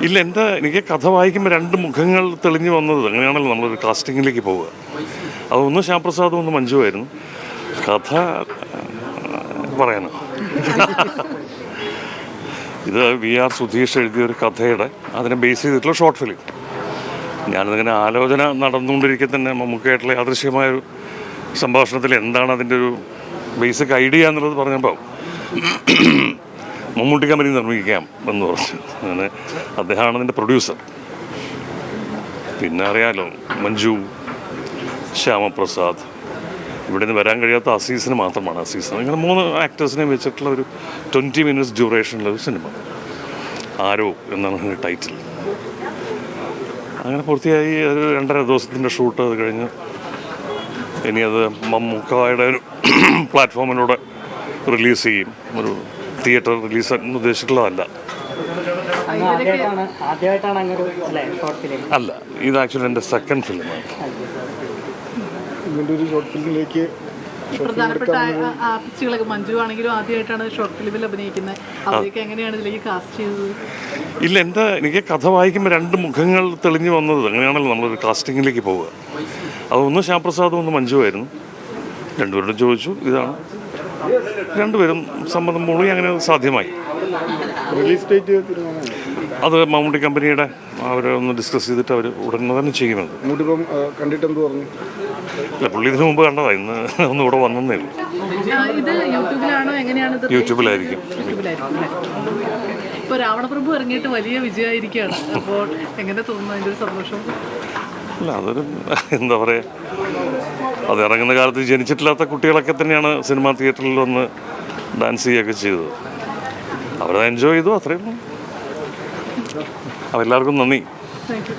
ഇല്ല, എനിക്ക് കഥ വായിക്കുമ്പോൾ രണ്ട് മുഖങ്ങൾ തെളിഞ്ഞു വന്നത് അങ്ങനെയാണല്ലോ നമ്മളൊരു കാസ്റ്റിങ്ങിലേക്ക് പോവുക. അതൊന്ന് ശ്യാംപ്രസാദും ഒന്ന് മഞ്ജുവായിരുന്നു. കഥ പറയാനോ ഇത് VR സുധീഷ് എഴുതിയൊരു കഥയുടെ അതിനെ ബേസ് ചെയ്തിട്ടുള്ള ഷോർട്ട് ഫിലിം. ഞാനിതിങ്ങനെ ആലോചന നടന്നുകൊണ്ടിരിക്കെ തന്നെ മമ്മൂക്കയായിട്ടുള്ള യാദൃശ്യമായൊരു സംഭാഷണത്തിൽ എന്താണ് അതിൻ്റെ ഒരു ബേസിക് ഐഡിയ എന്നുള്ളത് പറഞ്ഞപ്പോൾ മമ്മൂട്ടി കമ്പനി നിർമ്മിക്കാം എന്ന് പറഞ്ഞു. അങ്ങനെ അദ്ദേഹമാണ് അതിൻ്റെ പ്രൊഡ്യൂസർ. പിന്നെ അറിയാലോ, മഞ്ജു, ശ്യാമപ്രസാദ്, ഇവിടെ നിന്ന് വരാൻ കഴിയാത്ത അസീസിന് മാത്രമാണ്. അസീസിന് ഇങ്ങനെ 3 ആക്ടേഴ്സിനെ വെച്ചിട്ടുള്ള ഒരു 20 minutes ഡ്യൂറേഷനിലൊരു സിനിമ. ആരോ എന്നാണ് അതിൻ്റെ ടൈറ്റിൽ. അങ്ങനെ പൂർത്തിയായി. ഒരു 2.5 ദിവസത്തിൻ്റെ ഷൂട്ട് അത് കഴിഞ്ഞ് ഇനി അത് മമ്മൂക്കായുടെ ഒരു പ്ലാറ്റ്ഫോമിലൂടെ റിലീസ് ചെയ്യും. ഒരു തിയേറ്റർ റിലീസ് ഉദ്ദേശിച്ചിട്ടുള്ളതല്ല. അല്ല, ഇത് ആക്ച്വലി എൻ്റെ സെക്കൻഡ് ഫിലിമാണ്. ഇങ്ങനൊരു ഷോർട്ട് ഫിലിമിലേക്ക് പ്രധാനപ്പെട്ട ആർട്ടിസ്റ്റുകളൊക്കെ മഞ്ജു ആണെങ്കിലും ആദ്യമായിട്ടാണ് ഷോർട്ട് ഫിലിമിൽ അഭിനയിക്കുന്നത്. അവരൊക്കെ എങ്ങനെയാണ് ഇതിലേക്ക് കാസ്റ്റ് ചെയ്തത്? ഇല്ല, എനിക്ക് കഥ വായിക്കുമ്പോൾ രണ്ട് മുഖങ്ങൾ തെളിഞ്ഞു വന്നത് അങ്ങനെയാണല്ലോ നമ്മളൊരു കാസ്റ്റിങ്ങിലേക്ക് പോവുക. അതൊന്ന് ശ്യാംപ്രസാദും ഒന്ന് മഞ്ജുവായിരുന്നു. രണ്ടുപേരോടും ചോദിച്ചു, ഇതാണ്. രണ്ടുപേരും സമ്മതം മൂളി, അങ്ങനെ സാധ്യമായി. റിലീസ് ഡേറ്റ് അത് മമ്മൂട്ടി കമ്പനിയുടെ അവരൊന്ന് ഡിസ്കസ് ചെയ്തിട്ട് അവർ ഉടനെ തന്നെ ചെയ്യുന്നത്. മമ്മൂട്ടിപ്പം കണ്ടിട്ട് എന്ത് പറഞ്ഞു? അല്ല, പുള്ളി ഇതിനു മുമ്പ് കണ്ടതാണ്. ഇന്ന് ഒന്ന് ഇവിടെ വന്നേ ഉള്ളൂ. ഇത് യൂട്യൂബിലാണോ എങ്ങനെയാണ്? യൂട്യൂബിലായിരിക്കും. ഇപ്പോൾ രാവണപ്രഭു ഇറങ്ങിയിട്ട് വലിയ വിജയമായിരിക്കുകയാണ്. അപ്പോൾ എങ്ങനെ തോന്നുന്നു അതിൻ്റെ ഒരു സന്തോഷം? അല്ല, അതൊരു എന്താ പറയുക, അത് ഇറങ്ങുന്ന കാലത്ത് ജനിച്ചിട്ടില്ലാത്ത കുട്ടികളൊക്കെ തന്നെയാണ് സിനിമാ തിയേറ്ററിൽ വന്ന് ഡാൻസ് ചെയ്യുകയൊക്കെ ചെയ്തത്. അവരത് എൻജോയ് ചെയ്തു, അത്രയും. അപ്പോൾ എല്ലാവർക്കും നന്ദി. Thank you.